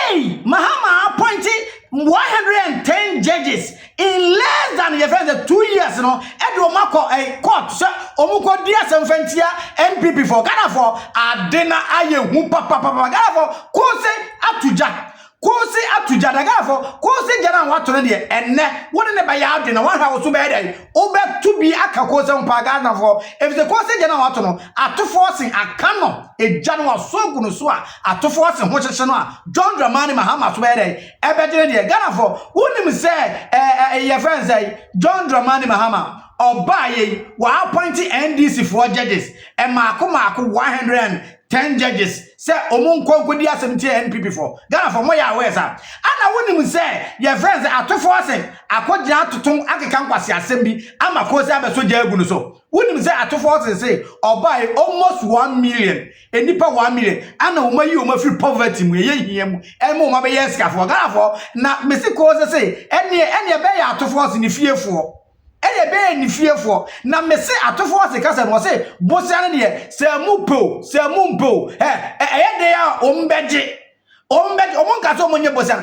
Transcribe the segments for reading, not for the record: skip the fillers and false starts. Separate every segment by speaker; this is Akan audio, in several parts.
Speaker 1: Hey, Mahama appointed 110 judges in less than your friends 2 years, you know. Edward Mako a court, sir. Omuko dia semfentia MPP for Ghana for Adena aye hu papa Ghana for KOOSE atuja. KOOSE atuja da Ghana for KOOSE jana wato ne de enne woni ne ba ya de na wan ha wo so be dey obetu bi aka KOOSE mpa Ghana for if the KOOSE jana wato no atoforcing akano e jana wa so gunu so a atoforcing ho hyehye no a John Dramani Mahama so be dey ebedere de Ghana for woni say your friends say John Dramani Mahama Obaye wa appointing NDC for judges and mako 110 judges say omunko nkodi asem NPP for Ghana for moya aware sa ana wonim say your friends atoforcing akogina atoton akeka nkwase asem bi ama KOOSE abeso ja agu no so wonim say atoforcing say Obaye almost 1 million enipa 1 million ana omayi omafiri poverty mu ye hiam ema oma be yes ka for Ghana for na mesi KOOSE say ene be ya atoforcing ni fiefo eye be ni fiefo na mese atoforcing kasa no say bosia ne de se mu mpo de ya ombeje omonka so omonye bosia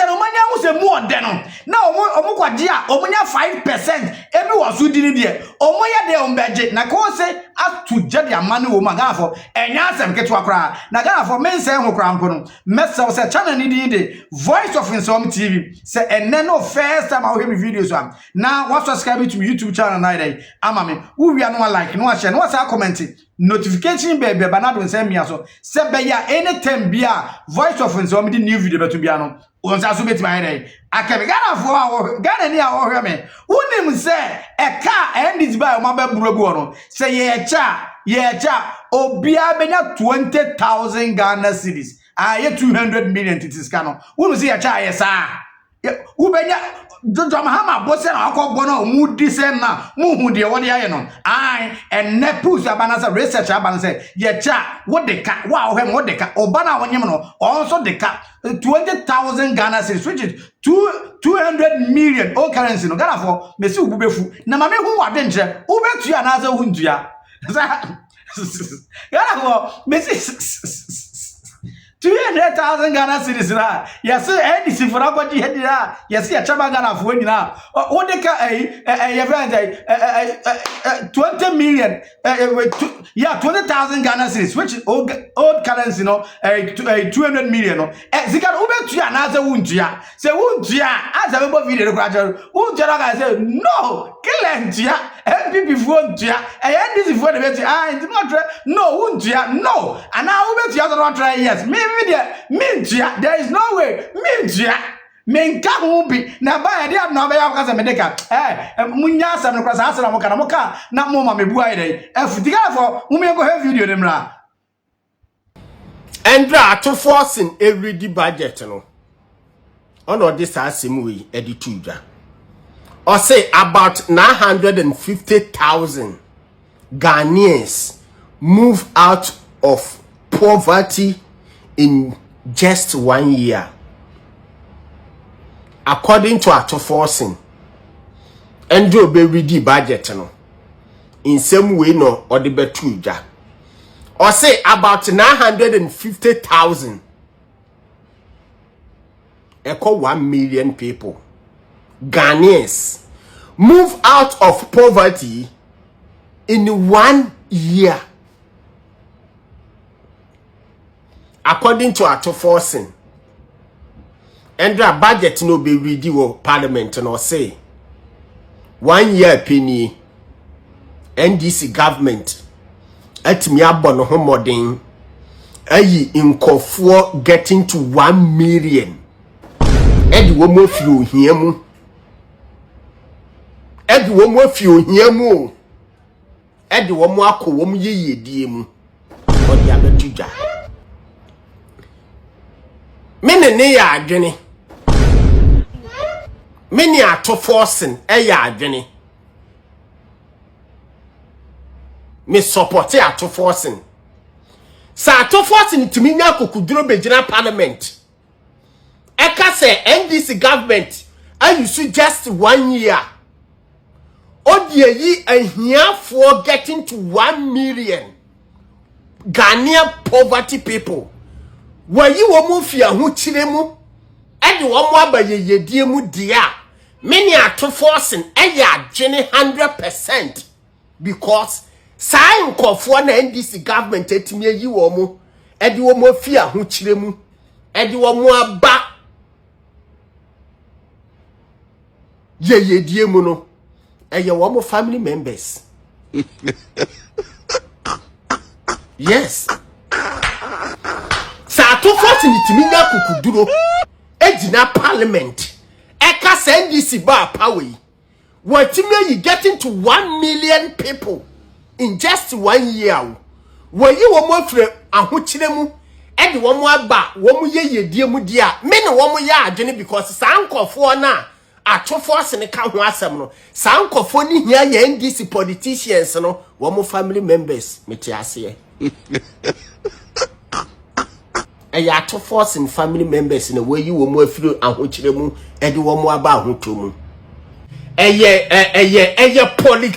Speaker 1: no manya wo se mu ode no na omukwaje a omonya 5% ebi wo so di ni de omoye de ombeje na KOOSE atuja de amane wo Ghana for enya asem keto akra na Ghana for men say ho kra mpo no mesa se channel ni de Voice of NSawamtv se enne no first time I will me videos am na what subscribe to my YouTube channel na dey ama me wo wi no like no share no say comment notification baby banado send me aso se be ya anytime bia Voice of NSawamtv new video beto bia no onza so beti my dey akabe Ghana for Ghana ni a wo hwe me wonim se e ka NDC ba ma ba burogu no se ye cha obia benya 20,000 Ghana cedis aye 200 million titis kano wonim se ye cha ye sa wo benya Jojo Mahama bose na akogbo na mu disen na mu hu de wode aye no ai enne push abana say research abana say ye cha wo de ka wa wo hem wo de ka oba na wonyem no also de ka 20,000 Ghana cedis which is 200 million all currency no Ghana for mesi ububefu na ma me hu wade nche ubetua na za hu ntua Ghana for mesi 200,000 Ghana cedis na yes NDC for agodi hedira yes ya chaba Ghana for nyina o de ka your friend 20 million 20,000 Ghana cedis which is old currency no 200 million no zika ubetu ya na za wuntua say wuntua aza bebo video ko ajo wuntua ga say no kilentia MPP for ntua NDC for the betu it's not no wuntua no and now ubetu ya not try yes there is no way menka hubi na ba ya dia na ba ya kasa medeka munya asam no kwasa asara mo kana mo ka na mo ma mebu ayi dai afutika for mo me go have video dem ra endra to forcing every budget no ono this asem we edituja or say about 950,000 Ghanaians move out of poverty in just 1 year, according to atoforcing. And do be ready budget no in same way no or the betuja or say about 950,000 equal 1 million people Ghanaians move out of poverty in 1 year. According to atoforcing, and the budget no be ready for parliament no say 1 year penny NDC government at me abono ho modern ayi inkofo getting to 1 million edi wo mo fi ohia mu edi wo mo fi ohia mu edi wo mo akọ mo yeyedie mu odi abetuja mene ya adwene mene atoforcing ya adwene me support atoforcing sa atoforcing timi nya kokuduro begina parliament eka say NDC government ayusu just 1 year odie yi ahiafo getting to 1 million Ghanaian poverty people
Speaker 2: wayi wo mu fi ahokyire mu e de wo mu abayeyedie mu dia many ato forcing eya adwene 100% because sai nkofo na NDC government etimi yi wo mu e de wo mu fi ahokyire mu e de wo mu aba yeyedie mu no eye wo mu family members. Yes. Sa to force ni timi nya kukuduro ejina parliament eka NDC ba power what you getting to 1 million people in just 1 year. Were you one more free ahokyire mu e de wo mu aba wo mu yeyedie mu dia me ne wo mu ya adwene because sankofo na ato force ne ka ho asem no sankofo ni hia ya NDC politicians no wo mu family members metiase ya to force in family members in a way you wo mu afiro ahokyire mu e de wo mu aba ahoto mu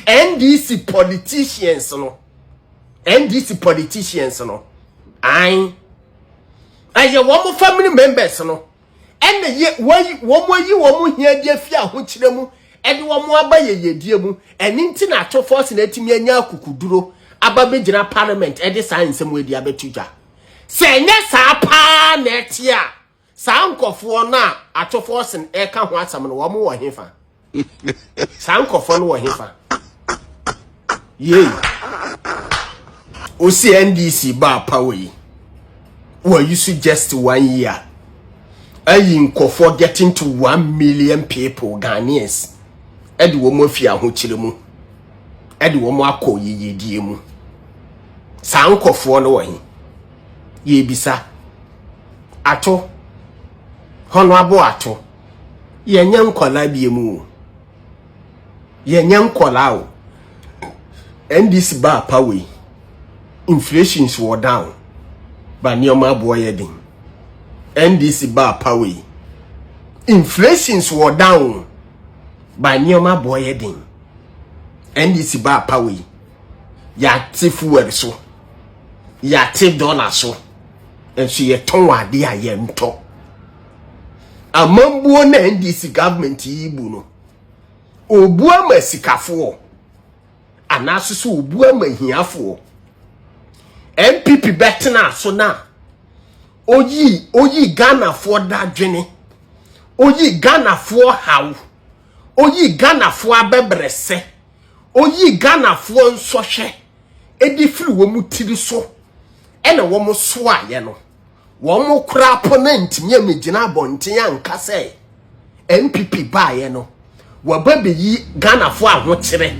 Speaker 2: NDC politicians no NDC politicians no ai wo mu family members no ene ye wo mu hia dia fi ahokyire mu e de wo mu aba yeyedie mu eni nti na to force na atimi anya akukuduro aba begina parliament e de science mu edi abetudwa se nye sa pa na etia sa nkofo na ato force e ka ho asam no wo mu wo hefa sankofo no wo hefa ye o si NDC ba power yi were you just 1 year ayi nkofo getting to 1 million people Ghanaians e de wo mu afia ho kire mu e de wo mu akọ yeyedie mu sankofo no wo he ye bisa ato hono abo ato ye nyankola biemu ye nyankola o NDC ba power inflations were down ba nioma boye din NDC ba power inflations were down ba nioma boye din NDC ba power ya ti fuel so ya ti dollar so enso ye ton ade aye nto amambuo na NDC government yibu no obu ama sikafo anasusu obu ama hiafo MPP betena so na oyi Ghana for dadwene oyi Ghana for hawo oyi Ghana for abebrese oyi Ghana for nsohwe edi firi wo mu tiri so ene wo mu so aye no wo mu kura opponent nya megina abonten anka se MPP ba aye no wo babe yi Ghana for ahokire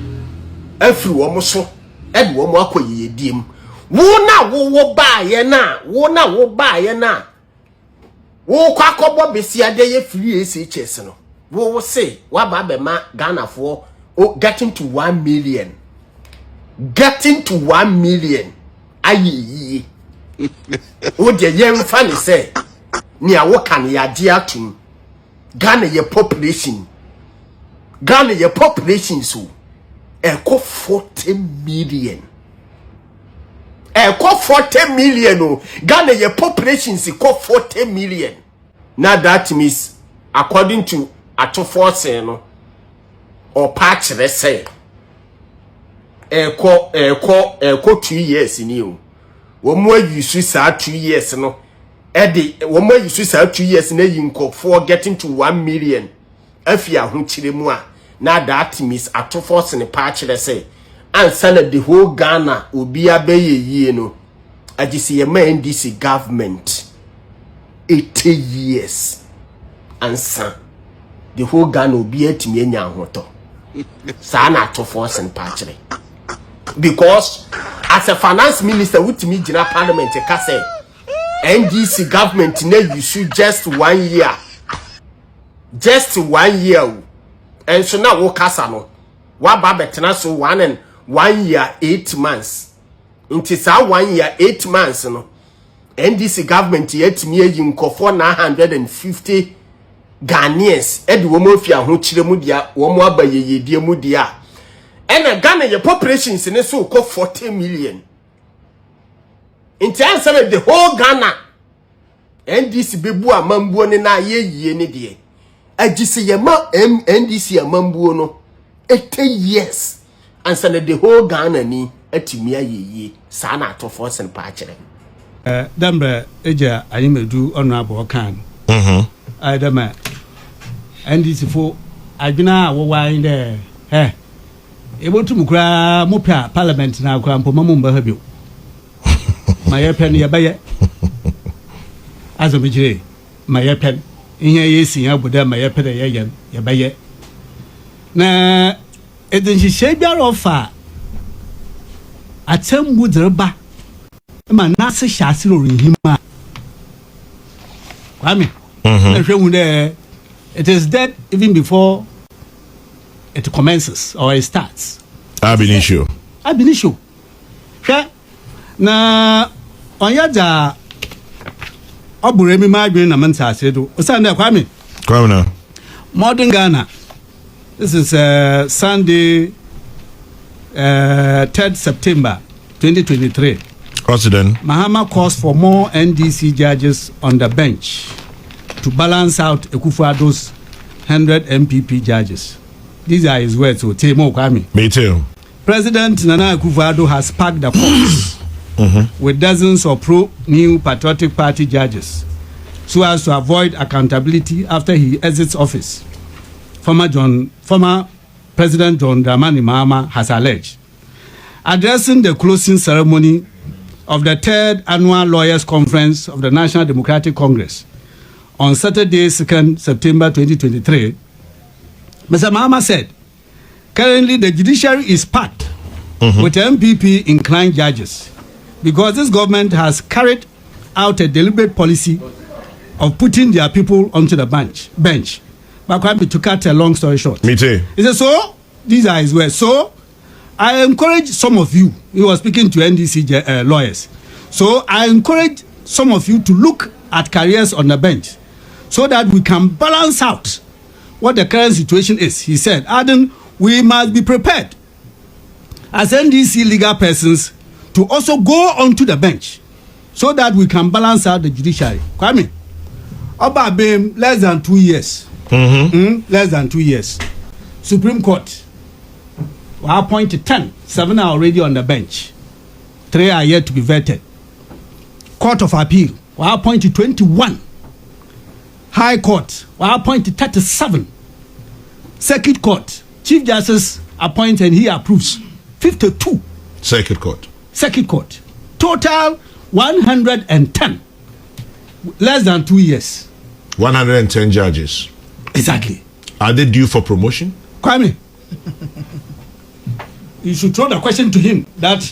Speaker 2: afiri wo mu so ede wo mu akoyediem wo na wo ba aye na wo na wo ba aye na wo kwakobo besiade ye free SHS no wo say wa ba be ma Ghana for getting to 1 million ayi o de ye mfa ni say ni awo kan ya de atum Ghana ye population so eko 40 million eko 40 million o Ghana ye population si ko 40 million. Now that means according to Atofo no or patch they say eko 2 years ni o wo mo use sa 2 years no edi wo mo use sa 2 years na yinkofo getting to 1 million afia ho kire mu a na that means Atofo ne patch they say answer the whole Ghana obi abeye yie no agisi ye ma NDC government 80 years answer the whole Ghana obi atimi anya hoto sa na Atofo and patch because as a finance minister wutimi gina parliament ka say NDC government na you should just 1 year and so now wo kasa no wa ba betena so 1 year 8 months until sa 1 year 8 months no NDC government yetimi ayi nkofo na 150 Ghanaians edi wo mo fi ahokire mu dia wo mo abayeyedie mu dia ena Ghana ye populations ne so ko 40 million in terms of the whole Ghana NDC bebu amambuo ne na ye ne de agise ye ma NDC amambuo no 80 years ansa na the whole Ghana ni atimi ayeye sa na atofo sen pa akere
Speaker 1: dambe eja ayimedu honorable kan adama NDC fo adwena awowan de ebotum kura mopia parliament na kura mpoma mumba ha bio maye pen ye baye azomijire maye pen ihe yesi ya boda maye pen ye baye na edinji shebiara ofa atembu derba ma nase shasi ro hima kwame na hwemu de it is dead even before it commences or it starts.
Speaker 3: Ab initio. Hwe na onyaja oburemi madwen na menta asedo. Osanda kwame.
Speaker 2: Kwame na.
Speaker 3: Modern Ghana. This is Sunday 3rd September 2023.
Speaker 2: President
Speaker 3: Mahama calls for more NDC judges on the bench to balance out Akufo-Addo's 100 MPP judges. These are his words. So, Temo Kwame.
Speaker 2: Me too.
Speaker 3: President Nana Akufo-Addo has packed the courts with dozens of pro-new Patriotic Party judges so as to avoid accountability after he exits office. Former President John Dramani Mahama has alleged. Addressing the closing ceremony of the 3rd Annual Lawyers Conference of the National Democratic Congress on Saturday, 2nd September 2023, Mr. Mahama said, currently the judiciary is packed with MPP inclined judges because this government has carried out a deliberate policy of putting their people onto the bench. But to cut a long story short.
Speaker 2: Me too.
Speaker 3: He said, so, these are his words. So, I encourage some of you, he was speaking to NDC lawyers. So, I encourage some of you to look at careers on the bench so that we can balance out what the current situation is. He said, Adam, we must be prepared as NDC legal persons to also go onto the bench so that we can balance out the judiciary. Kwame, Oba Bem, less than 2 years. Less than 2 years. Supreme Court will appoint 10. 7 are already on the bench. 3 are yet to be vetted. Court of Appeal will appoint 21. High Court will appoint 37. Circuit Court, Chief Justice appoints and he approves 52.
Speaker 2: Circuit Court. Total 110. Less than 2 years. 110 judges.
Speaker 3: Exactly.
Speaker 2: Are they due for promotion?
Speaker 3: Kwame, you should throw the question to him that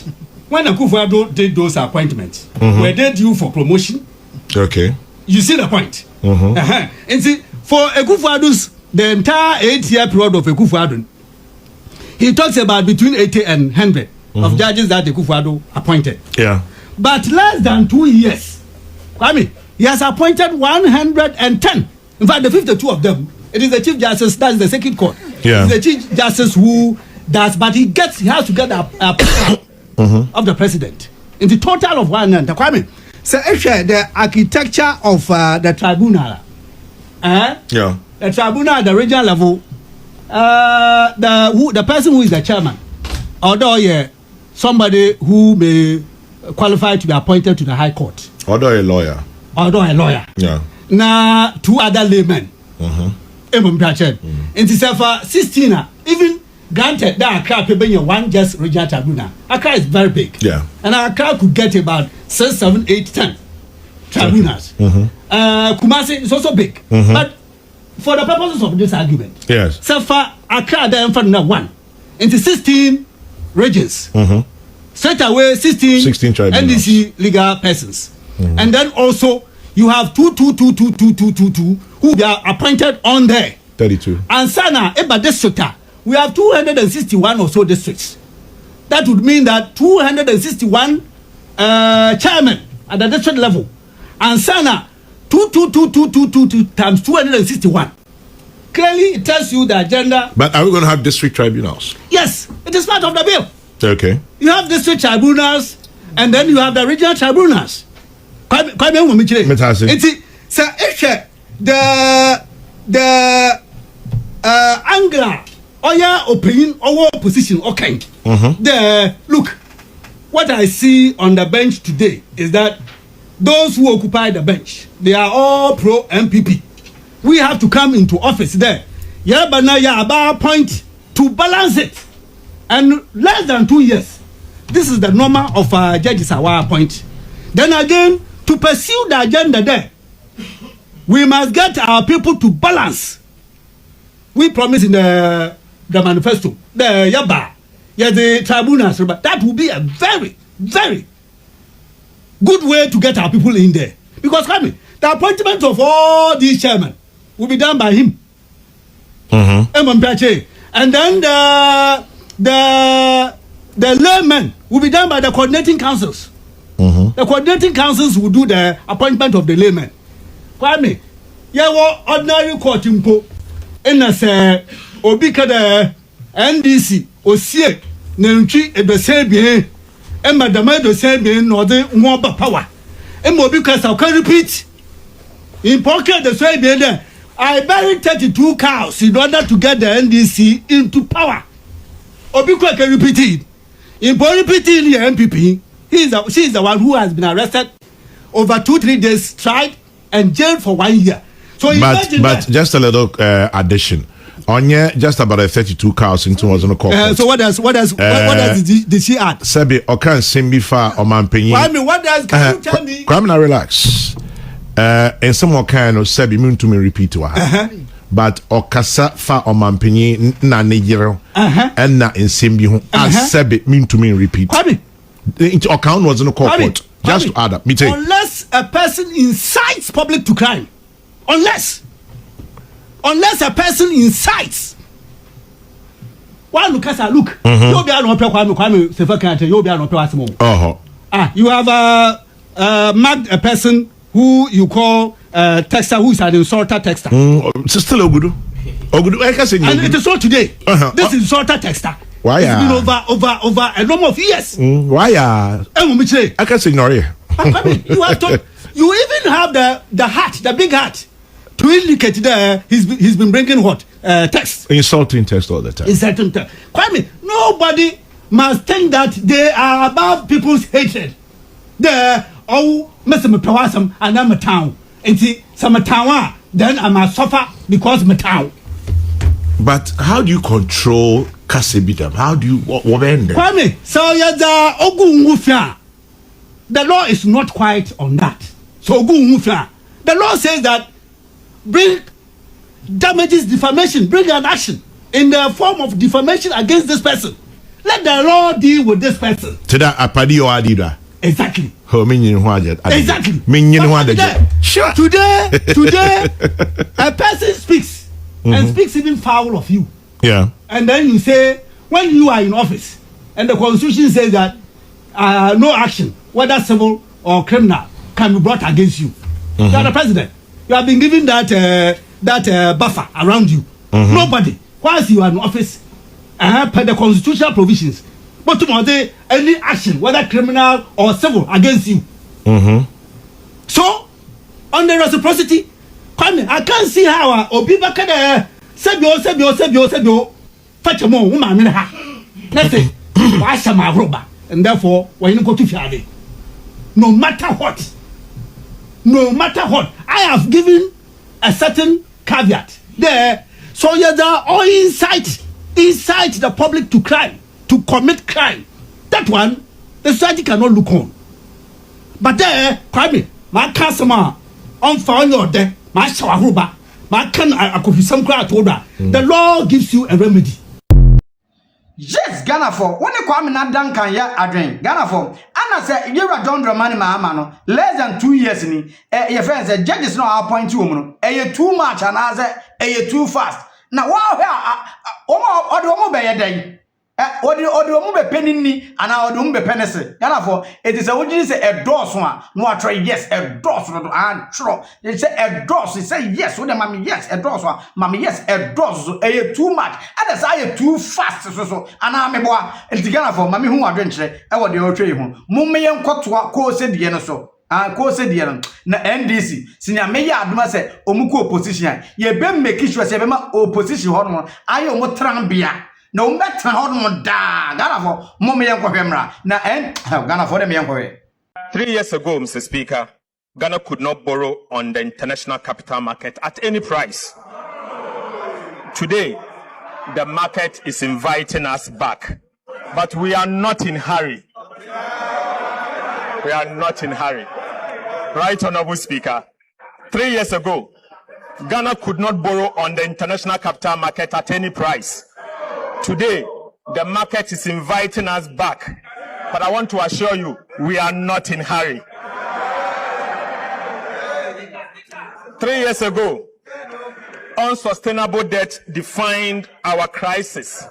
Speaker 3: when Akufo-Addo did those appointments, were they due for promotion?
Speaker 2: Okay.
Speaker 3: You see the point? And see, for Akufo-Addo's, the entire 8-year period of Akufo-Addo, he talks about between 80 and 100 of judges that Akufo-Addo appointed.
Speaker 2: Yeah.
Speaker 3: But less than 2 years, Kwame, he has appointed 110. In fact, the 52 of them, it is the Chief Justice, that is the Circuit Court.
Speaker 2: Yeah.
Speaker 3: It's the Chief Justice who does, but he has to get a of the president. In the total of 100, Kwame, so the architecture of the tribunal,
Speaker 2: Yeah.
Speaker 3: the tribunal at the regional level, the person who is the chairman, although somebody who may qualify to be appointed to the High Court,
Speaker 2: Although a lawyer.
Speaker 3: Yeah. Now 2 other laymen. And for 16, even granted that Accra people one just regional tribunal. Accra is very big.
Speaker 2: Yeah.
Speaker 3: And Accra could get about 6, 7, 8, 10 tribunals. Kumasi is also big. But for the purposes of this argument,
Speaker 2: Yes.
Speaker 3: so far Accra then for one into 16 regions. Straight away 16
Speaker 2: tribunals.
Speaker 3: NDC legal persons. And then also you have two who they are appointed on there.
Speaker 2: 32.
Speaker 3: And Sana Eba district, we have 261 or so districts. That would mean that 261 chairmen at the district level. And Sana 2 times 261. Clearly it tells you the agenda.
Speaker 2: But are we going to have district tribunals?
Speaker 3: Yes, it is part of the bill.
Speaker 2: Okay.
Speaker 3: You have district tribunals and then you have the regional tribunals. So if the Angler or your opinion or position, okay. Look, what I see on the bench today is that those who occupy the bench, they are all pro MPP. We have to come into office there. Yeah, but now yeah, about a point to balance it. And less than 2 years, this is the normal of judges at our point. Then again, to pursue the agenda there, we must get our people to balance. We promise in the manifesto, the Yaba, the tribunals, but that will be a very, very good way to get our people in there. Because the appointment of all these chairmen will be done by him. And then the laymen will be done by the coordinating councils. The coordinating councils will do the appointment of the laymen. Kwame, ordinary court impo in a say obika the NDC osie nentwi ebesebie e madam edosebie no de nwoba power e mobika sa can repeat in pocket the sebie there. I buried 32 cows in order to get the NDC into power. Obika can repeat it. In repeating the MPP, she is the one who has been arrested over 2-3 days, tried and jailed for 1 year. So
Speaker 4: but just a little addition. Onye just about a 32 cows into was on the court.
Speaker 3: So what did she add?
Speaker 4: Sebi okan simbifa omanpenyi.
Speaker 3: What does can you tell me?
Speaker 4: Kwame, now relax. And some kind of sebi mean to me repeat wa. But okasa fa omanpenyi na nejiro and na insimbi hu as sebi mean to me repeat.
Speaker 3: Kwame,
Speaker 4: into account was in the court. Just to add up.
Speaker 3: Unless a person incites public to crime, unless a person incites, look, you'll be an opera. You'll be an opera. You have marked a person who you call texter, who is an insulter texter.
Speaker 4: Still Ogudu. And
Speaker 3: it is so today. This insulter texter.
Speaker 4: Why?
Speaker 3: It's been over a number of years.
Speaker 4: Why? I can ignore you. You even have the hat, the big hat, to indicate that he's been bringing what text, insulting text all the time.
Speaker 3: Insulting text. Kwame, nobody must think that they are above people's hatred. They Mr. Mutawasam and I'm a town. And see, some town, then I must suffer because I'm a town.
Speaker 4: But how do you control Kasebidam? How do you end it?
Speaker 3: Kwame, so the law is not quite on that. So the law says that bring damages, defamation, bring an action in the form of defamation against this person. Let the law deal with this person.
Speaker 4: Today, apadi or adida.
Speaker 3: Exactly.
Speaker 4: Exactly.
Speaker 3: Sure. Today, a person speaks and speaks even foul of you.
Speaker 4: Yeah. And
Speaker 3: then you say, when you are in office, and the constitution says that no action, whether civil or criminal, can be brought against you. You are the president. You have been given that buffer around you. Nobody, whilst you are in office, per the constitutional provisions, but tomorrow any action, whether criminal or civil, against you. So, on the reciprocity, I can't see how Obi Bakada Sebio fetch a more woman in her. Let's say, why some rubber, and therefore, when you go to Friday, no matter what, I have given a certain caveat there. So you are all incite the public to crime, to commit crime. That one, the society cannot look on. But there, crime, my customer, on found your day, my shawaruba, my can I could be some crowd told her. The law gives you a remedy.
Speaker 1: Yes, Ghana for when you come in that can ya adren Ghana for Anna said you are John Dramani Mahama less than 2 years in your friends said judges not appoint you a too much and I said a too fast. Now wow day. What do you penning me and I do be penese? Ghana for it is a would you say a doors one no try yes a doors and true. They say a doors, they say yes with the mammy yes a doors one mammy yes a doors a too much and I too fast so and I'm a boy and Ghana for mammy who are drench I want the old trade home. Mummy and KOOSE the so KOOSE dear na NDC senior meya aduma say omuko opposition ye be make sure say be ma opposition ho no ayo mo trambia na o betra ho no da Ghana for mo me yenkohwemra na Ghana for dem yenkohwe.
Speaker 5: 3 years ago, Mr. Speaker, Ghana could not borrow on the international capital market at any price. Today, the market is inviting us back, but we are not in hurry. We are not in hurry. Right, Honorable Speaker. 3 years ago, Ghana could not borrow on the international capital market at any price. Today, the market is inviting us back, but I want to assure you, we are not in hurry. 3 years ago, unsustainable debt defined our crisis.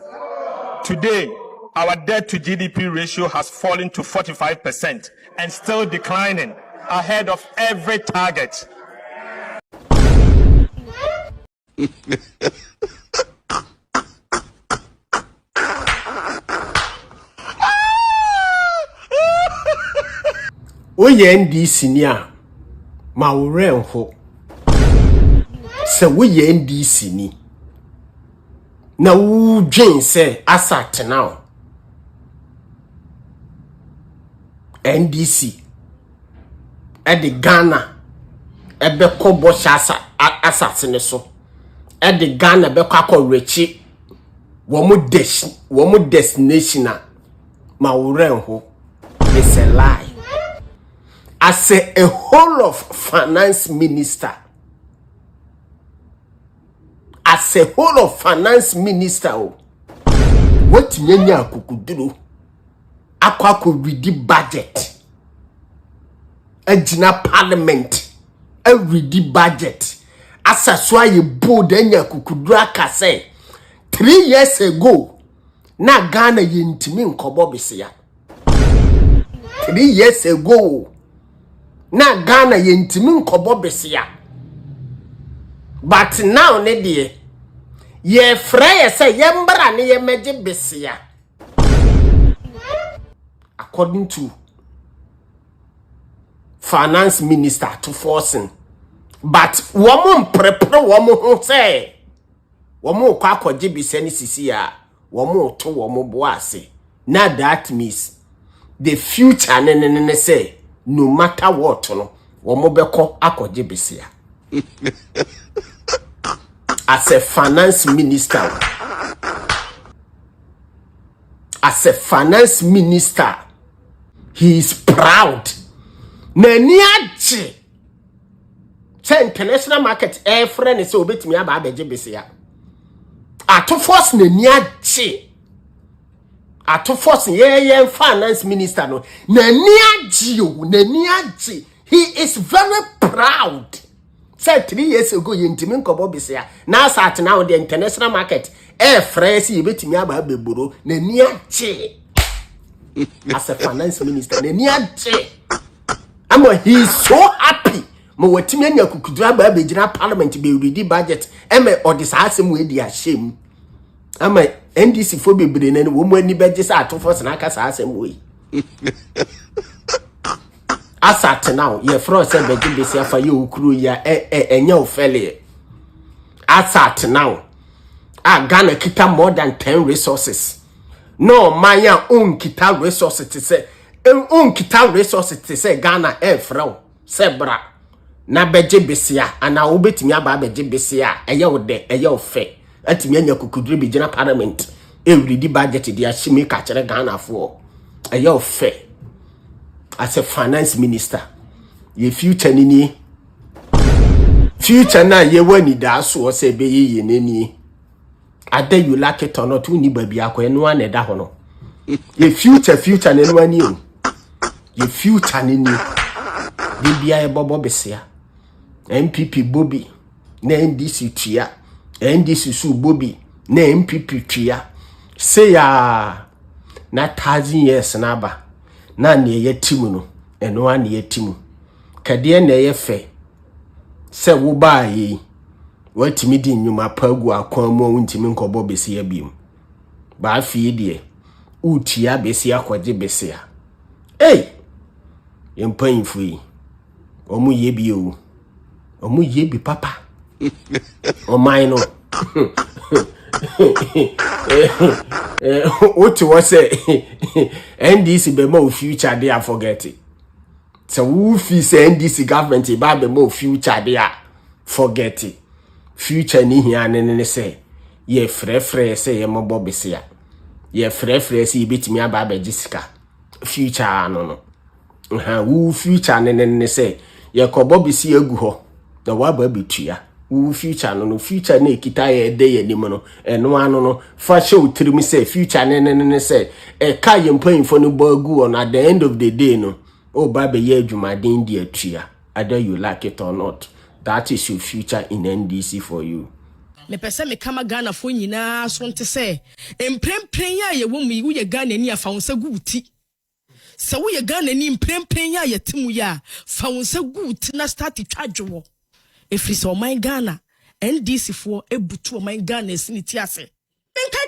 Speaker 5: Today, our debt to GDP ratio has fallen to 45% and still declining, ahead of every target.
Speaker 2: Oye NDC ni a ma wore nho se woye NDC ni na wu dwen se asat now NDC e de Ghana e be kobo shasa asat ne so e de Ghana be kwakọ rechi wo mu destination ma wore nho. It's a lie. As a whole of finance minister, what nyanya kukuduru akwa read the budget, ejina parliament, read the budget. Asaswa ye bold enya kukuduru akase 3 years ago na Ghana ye ntimi nkobo besia. 3 years ago na Ghana ye ntimi nkobo besia. But now ne die ye frye say ye mbra ne ye meje besia. According to finance minister to forcing, but woman prepare woman who say woman kwa akoje besia ni sisi ya woman to woman boase. Now that means the future ne say no matter what no woman beko akoje besia. As a finance minister, he is proud. Neniachi. Say international market air friend is obet me aba beje besia. Ato force neniachi. Ato force ye finance minister no. Neniachi. He is very proud. Said 3 years ago, you intimate Kobobisia. Now, sat now the international market. Fresh, you bet me about the bureau. Neniache. As a finance minister, Neniache. He's so happy. Mowatimian could drive by the parliament to be ready budget. Or this awesome way, dear shame. NDC phobia brain and woman budgets are to force an awesome way. Asat now, ye frost and begin this for you, crew ya your failure. Asat now, Ghana kita more than 10 resources. No, my own kita resources to say, kita resources to say Ghana fro, sebra. Na beje besia, and I obey me about beje besia, a yo de, a yo fe. At me and your kukudri general parliament. Every budget, dear shimmy catcher Ghana for a yo fe. As a finance minister, ye future nini future na ye wani da so say be ye nini ade you like it or not uni baby akwa enu an eda ho no ye future ne no ani o ye future nini de bia e bobo besia MPP Bobby na NDC tia NDC su Bobby na MPP tia say ya na 1000 years na ba na ne ye timu no eno an ye timu kade na ye fe se wo ba yi watimi di nyuma pagu akwan mu ntimi nkobo besi abiem ba afie die utia besi akwaje besi a yempanyifu yi Omu yebi o. Omu yebi papa. O mine no. What you say? NDC be more future they forget it. So who feel say NDC government be more future they forget it. Future ni here and say ye frefre say ye mobo besia. Ye frefre say bitimi aba be Jessica. Future no. Who future and say ye kobo besi egu ho. The waba bitua. Who future no future ne kita ye day anim no eno ano no fa show trim say future ne say e ka ye mpanyim fo no bagu on at the end of the day no oh baba ye adwumaden di atua either you like it or not. That is your future in NDC for you.
Speaker 6: Me pese me kama Ghana fo nyina so nte say emprempren ya ye wo mu wo ye Ghana ni afa wonsa guuti se wo ye Ghana ni emprempren ya ye timu ya fa wonsa guuti na start twadwo. If it's on my Ghana, NDC for a butu on my Ghana is in itiase.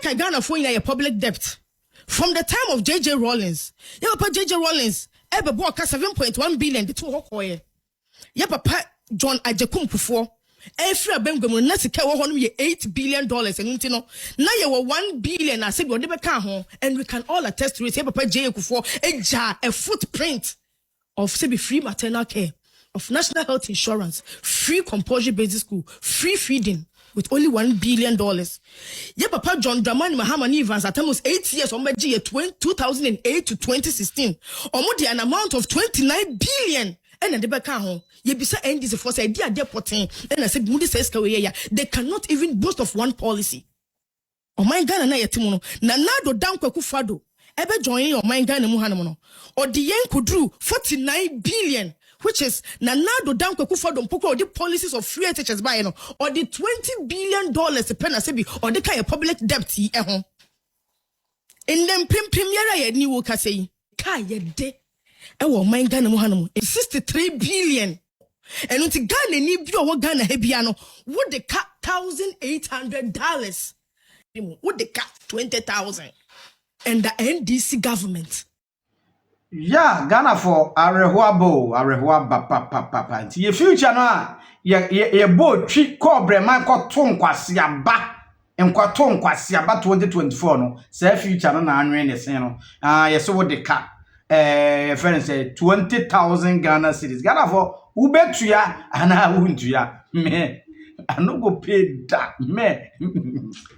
Speaker 6: Then Ghana for a public debt. From the time of JJ Rawlings, yeah, papa JJ Rawlings, ebe boka 7.1 billion the two hokoye. Yeah, papa John Ajekum before. Every abengum na sika wo hono ye $8 billion and ntino na ye wo 1 billion na se bi ode beka ho, and we can all attest to it. Yeah, papa JJ Kufo a footprint of se be free maternal care, of national health insurance, free compulsory basic school, free feeding with only $1 billion. Yeah, Papa John Dramani Mahama Evans at almost 8 years on 2008 to 2016. Almost an amount of 29 billion. And then the back home, ye bisa NDC for say dear deporting. And I said, Moody says they cannot even boast of one policy. Oh my Ghana na yetimuno na nado down kwa kufado. Ebe joining your mind Ghana muhanamono. Or the yen could do 49 billion. Which is nanado down kwekufado mpoko or the policies of free teachers by no or the $20 billion pena sebi or the kind of public debt yi ehon in them premiere ye ni wo ka sei ka ye de e wo man Ghana mu hanum 63 billion and unti Ghana ni bi o Ghana he bia no wo de ka $1,800 wo de ka 20,000 and the NDC government.
Speaker 1: Yeah, Ghana for arehua papa. Ye future no ye bo twi cobre man ko ton kwase aba. Enkwa ton kwase aba 2024 no. Say future no na anwe ne sen no. Ye so wo de ka friend say 20,000 Ghana cedis. Ghana for ubetua ana wuntua. Me I no go pay that me.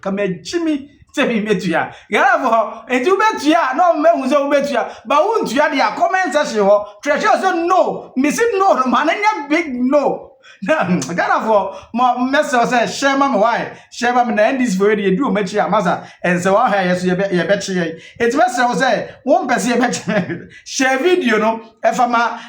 Speaker 1: Come Jimmy say me metua. Ghana for etu betua no me hu say ubetua. But wuntua dia comment section ho. Treasure say no. Me say no man big no. Ghana for message say share my why. Share my na this for dey do metua masa and say one here so ye beche. It message say one person ye beche. Share video no efama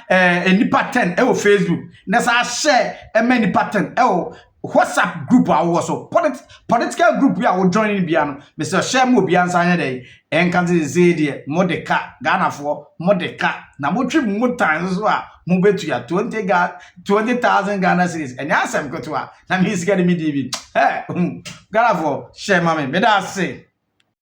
Speaker 1: nipa 10 e wo Facebook. Na sa share e me nipa 10 e WhatsApp group I was so political group we are joining biano. Mr. Shemu Biansanya day and can say dear Modeka Ghana for Modeka. Now what trip more times move to your 20,000 Ghana cities and yes, I'm going to now he's getting me DV. Hey, Ghana for share mammy, but I say.